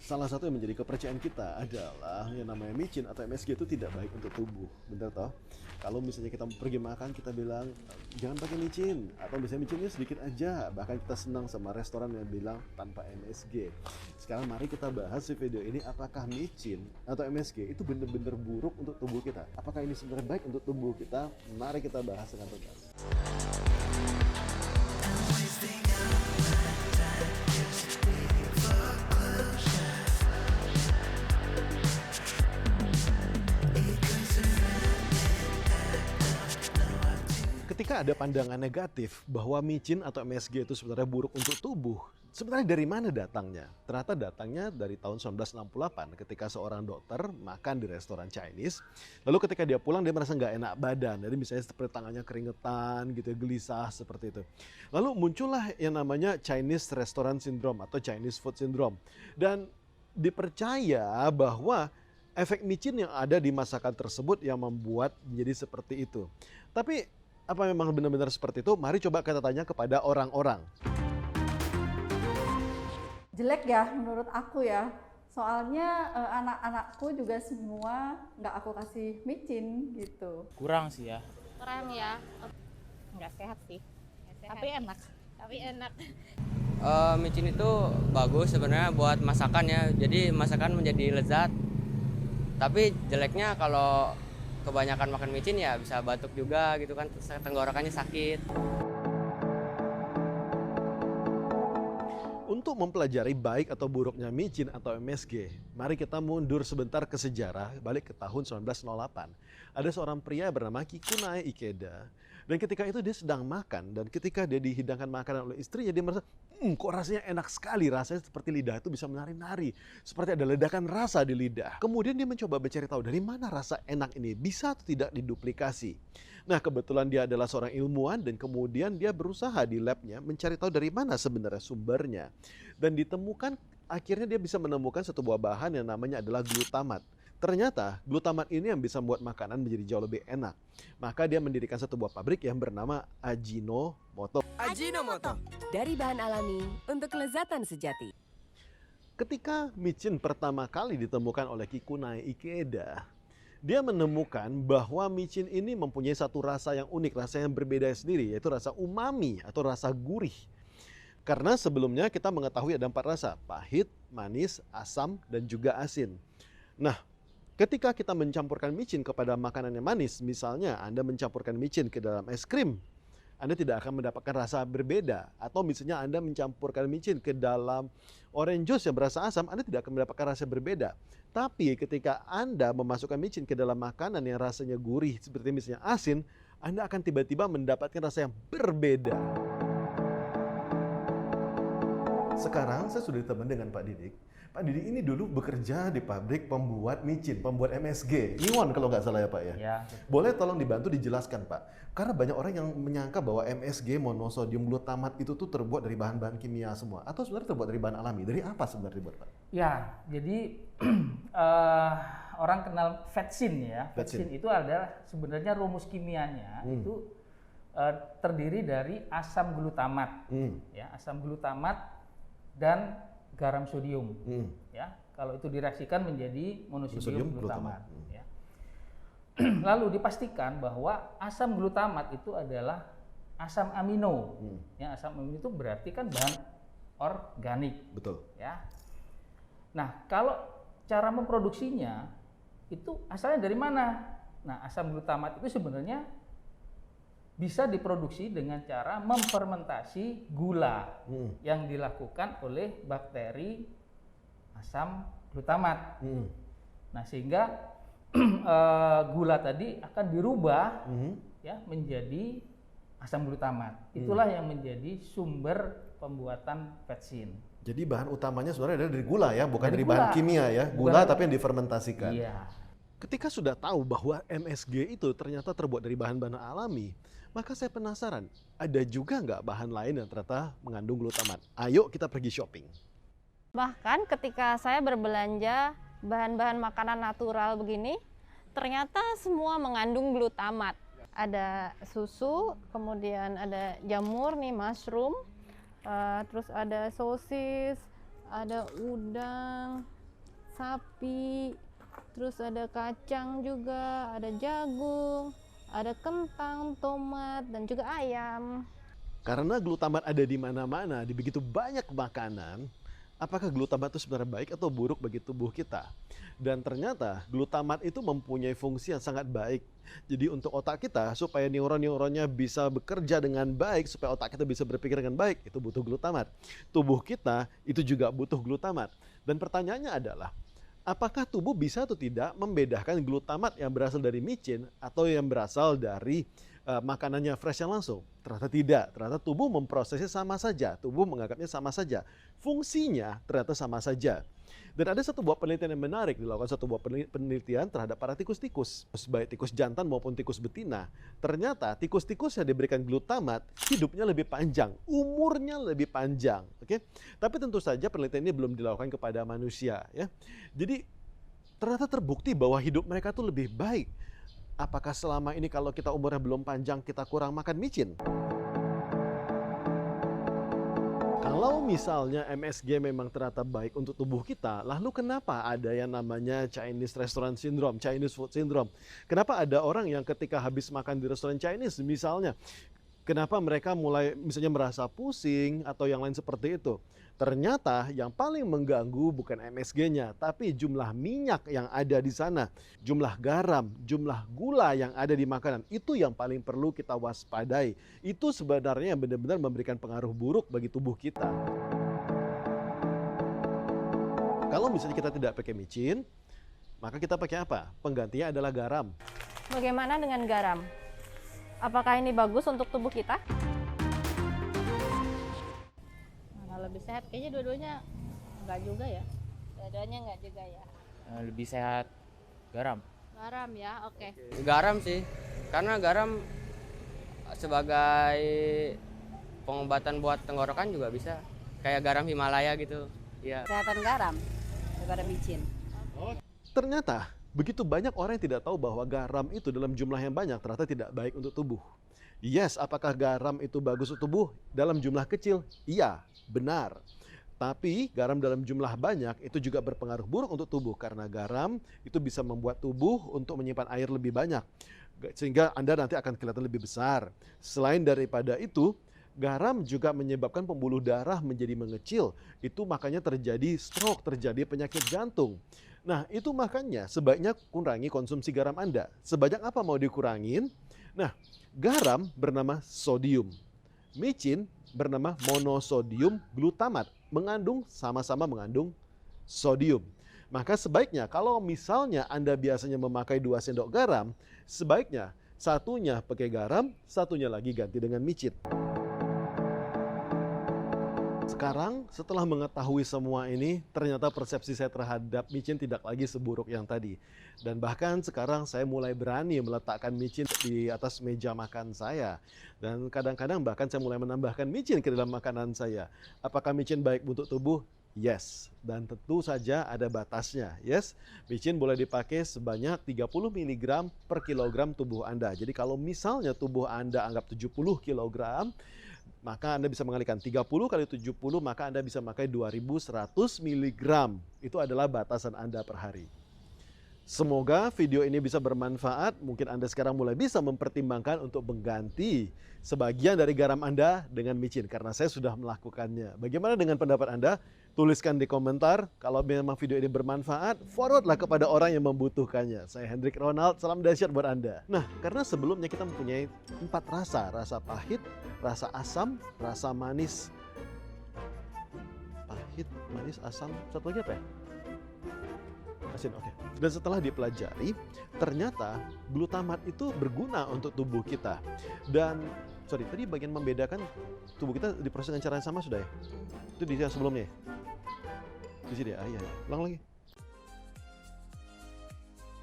salah satu yang menjadi kepercayaan kita adalah yang namanya micin atau MSG itu tidak baik untuk tubuh, bener toh? Kalau misalnya kita pergi makan, kita bilang jangan pakai micin, atau misalnya micinnya sedikit aja. Bahkan kita senang sama restoran yang bilang tanpa MSG. Sekarang mari kita bahas di video ini, apakah micin atau MSG itu benar-benar buruk untuk tubuh kita? Apakah ini sebenarnya baik untuk tubuh kita? Mari kita bahas dengan tuntas. Ketika ada pandangan negatif bahwa micin atau MSG itu sebenarnya buruk untuk tubuh, sebenarnya dari mana datangnya? Ternyata datangnya dari tahun 1968 ketika seorang dokter makan di restoran Chinese. Lalu ketika dia pulang dia merasa nggak enak badan. Jadi misalnya seperti tangannya keringetan gitu, gelisah seperti itu. Lalu muncullah yang namanya Chinese Restaurant Syndrome atau Chinese Food Syndrome. Dan dipercaya bahwa efek micin yang ada di masakan tersebut yang membuat menjadi seperti itu. Tapi apa memang benar-benar seperti itu? Mari coba kita tanya kepada orang-orang. Jelek ya menurut aku ya. Soalnya anak-anakku juga semua nggak aku kasih micin gitu. Kurang sih ya. Kurang ya, nggak sehat sih, tapi enak. Tapi enak. Micin itu bagus sebenarnya buat masakan ya, jadi masakan menjadi lezat. Tapi jeleknya kalau kebanyakan makan micin ya bisa batuk juga gitu kan, tenggorokannya sakit. Untuk mempelajari baik atau buruknya micin atau MSG, mari kita mundur sebentar ke sejarah, balik ke tahun 1908. Ada seorang pria bernama Kikunae Ikeda. Dan ketika itu dia sedang makan, dan ketika dia dihidangkan makanan oleh istrinya, dia merasa, kok rasanya enak sekali, rasanya seperti lidah itu bisa menari-nari. Seperti ada ledakan rasa di lidah. Kemudian dia mencoba mencari tahu dari mana rasa enak ini, bisa atau tidak diduplikasi. Nah kebetulan dia adalah seorang ilmuwan dan kemudian dia berusaha di labnya mencari tahu dari mana sebenarnya sumbernya. Dan ditemukan, akhirnya dia bisa menemukan satu buah bahan yang namanya adalah glutamat. Ternyata glutamat ini yang bisa membuat makanan menjadi jauh lebih enak. Maka dia mendirikan satu buah pabrik yang bernama Ajinomoto. Ajinomoto, dari bahan alami untuk kelezatan sejati. Ketika micin pertama kali ditemukan oleh Kikunae Ikeda, dia menemukan bahwa micin ini mempunyai satu rasa yang unik, rasa yang berbeda sendiri, yaitu rasa umami atau rasa gurih. Karena sebelumnya kita mengetahui ada 4 rasa, pahit, manis, asam, dan juga asin. Nah, ketika kita mencampurkan micin kepada makanan yang manis, misalnya Anda mencampurkan micin ke dalam es krim, Anda tidak akan mendapatkan rasa berbeda. Atau misalnya Anda mencampurkan micin ke dalam orange juice yang berasa asam, Anda tidak akan mendapatkan rasa berbeda. Tapi ketika Anda memasukkan micin ke dalam makanan yang rasanya gurih, seperti misalnya asin, Anda akan tiba-tiba mendapatkan rasa yang berbeda. Sekarang saya sudah ditemani dengan Pak Didik. Pak Didik ini dulu bekerja di pabrik pembuat micin, pembuat MSG. Iwan kalau nggak salah ya Pak ya? Ya. Boleh tolong dibantu dijelaskan Pak? Karena banyak orang yang menyangka bahwa MSG, monosodium glutamat itu tuh terbuat dari bahan-bahan kimia semua. Atau sebenarnya terbuat dari bahan alami. Dari apa sebenarnya dibuat Pak? Ya, jadi orang kenal vetsin ya. Vetsin. Vetsin itu adalah sebenarnya rumus kimianya itu terdiri dari asam glutamat, ya, asam glutamat dan garam sodium. Ya, kalau itu direaksikan menjadi monosodium glutamat. Ya. Lalu dipastikan bahwa asam glutamat itu adalah asam amino. Ya, asam amino itu berarti kan bahan organik. Betul. Ya. Nah, kalau cara memproduksinya itu asalnya dari mana? Nah, asam glutamat itu sebenarnya bisa diproduksi dengan cara memfermentasi gula yang dilakukan oleh bakteri asam glutamat. Nah, sehingga gula tadi akan dirubah ya menjadi asam glutamat. Itulah yang menjadi sumber pembuatan vetsin. Jadi bahan utamanya sebenarnya adalah dari gula ya, bukan dari Dari bahan gula. kimia ya. Gula tapi yang difermentasikan. Iya. Ketika sudah tahu bahwa MSG itu ternyata terbuat dari bahan-bahan alami, maka saya penasaran, ada juga nggak bahan lain yang ternyata mengandung glutamat? Ayo kita pergi shopping. Bahkan ketika saya berbelanja bahan-bahan makanan natural begini, ternyata semua mengandung glutamat. Ada susu, kemudian ada jamur nih, mushroom, terus ada sosis, ada udang, sapi, terus ada kacang juga, ada jagung, ada kentang, tomat, dan juga ayam. Karena glutamat ada di mana-mana, di begitu banyak makanan, apakah glutamat itu sebenarnya baik atau buruk bagi tubuh kita? Dan ternyata glutamat itu mempunyai fungsi yang sangat baik. Jadi untuk otak kita, supaya neuron-neuronnya bisa bekerja dengan baik, supaya otak kita bisa berpikir dengan baik, itu butuh glutamat. Tubuh kita itu juga butuh glutamat. Dan pertanyaannya adalah, apakah tubuh bisa atau tidak membedakan glutamat yang berasal dari micin atau yang berasal dari makanannya fresh yang langsung? Ternyata tidak. Ternyata tubuh memprosesnya sama saja. Tubuh menganggapnya sama saja. Fungsinya ternyata sama saja. Dan ada satu buah penelitian yang menarik, dilakukan satu buah penelitian terhadap para tikus-tikus, baik tikus jantan maupun tikus betina. Ternyata tikus-tikus yang diberikan glutamat hidupnya lebih panjang, umurnya lebih panjang. Oke? Tapi tentu saja penelitian ini belum dilakukan kepada manusia. Ya. Jadi ternyata terbukti bahwa hidup mereka tuh lebih baik. Apakah selama ini kalau kita umurnya belum panjang kita kurang makan micin? Kalau misalnya MSG memang ternyata baik untuk tubuh kita, lalu kenapa ada yang namanya Chinese Restaurant Syndrome, Chinese Food Syndrome? Kenapa ada orang yang ketika habis makan di restoran Chinese misalnya, kenapa mereka mulai misalnya merasa pusing atau yang lain seperti itu? Ternyata yang paling mengganggu bukan MSG-nya, tapi jumlah minyak yang ada di sana, jumlah garam, jumlah gula yang ada di makanan. Itu yang paling perlu kita waspadai. Itu sebenarnya yang benar-benar memberikan pengaruh buruk bagi tubuh kita. Kalau misalnya kita tidak pakai micin, maka kita pakai apa? Penggantinya adalah garam. Bagaimana dengan garam? Apakah ini bagus untuk tubuh kita? Mana lebih sehat? Kayaknya dua-duanya enggak juga ya. Dua-duanya enggak juga ya. Lebih sehat garam. Garam ya, oke. Garam sih, karena garam sebagai pengobatan buat tenggorokan juga bisa. Kayak garam Himalaya gitu. Ya. Kesehatan garam daripada micin. Ternyata begitu banyak orang yang tidak tahu bahwa garam itu dalam jumlah yang banyak ternyata tidak baik untuk tubuh. Yes, apakah garam itu bagus untuk tubuh? Dalam jumlah kecil, iya, benar. Tapi garam dalam jumlah banyak itu juga berpengaruh buruk untuk tubuh karena garam itu bisa membuat tubuh untuk menyimpan air lebih banyak. Sehingga Anda nanti akan kelihatan lebih besar. Selain daripada itu, garam juga menyebabkan pembuluh darah menjadi mengecil. Itu makanya terjadi stroke, terjadi penyakit jantung. Nah, itu makanya sebaiknya kurangi konsumsi garam Anda. Sebanyak apa mau dikurangin? Nah, garam bernama sodium. Micin bernama monosodium glutamat. Sama-sama mengandung sodium. Maka sebaiknya kalau misalnya Anda biasanya memakai 2 sendok garam, sebaiknya satunya pakai garam, satunya lagi ganti dengan micin. Sekarang setelah mengetahui semua ini, ternyata persepsi saya terhadap micin tidak lagi seburuk yang tadi. Dan bahkan sekarang saya mulai berani meletakkan micin di atas meja makan saya. Dan kadang-kadang bahkan saya mulai menambahkan micin ke dalam makanan saya. Apakah micin baik untuk tubuh? Yes. Dan tentu saja ada batasnya. Yes, micin boleh dipakai sebanyak 30 mg per kilogram tubuh Anda. Jadi kalau misalnya tubuh Anda anggap 70 kg, maka Anda bisa mengalihkan 30 kali 70, maka Anda bisa memakai 2100 mg. Itu adalah batasan Anda per hari. Semoga video ini bisa bermanfaat. Mungkin Anda sekarang mulai bisa mempertimbangkan untuk mengganti sebagian dari garam Anda dengan micin, karena saya sudah melakukannya. Bagaimana dengan pendapat Anda? Tuliskan di komentar. Kalau memang video ini bermanfaat, forwardlah kepada orang yang membutuhkannya. Saya Hendrik Ronald, salam dahsyat buat Anda. Nah, karena sebelumnya kita mempunyai 4 rasa. Rasa pahit, rasa asam, rasa manis. Pahit, manis, asam, satu lagi apa ya? Asin, oke. Dan setelah dipelajari, ternyata glutamat itu berguna untuk tubuh kita. Dan, tadi bagian membedakan tubuh kita diproses dengan cara yang sama sudah ya? Itu di yang sebelumnya ya? Di sini ya? Iya. Ulang lagi.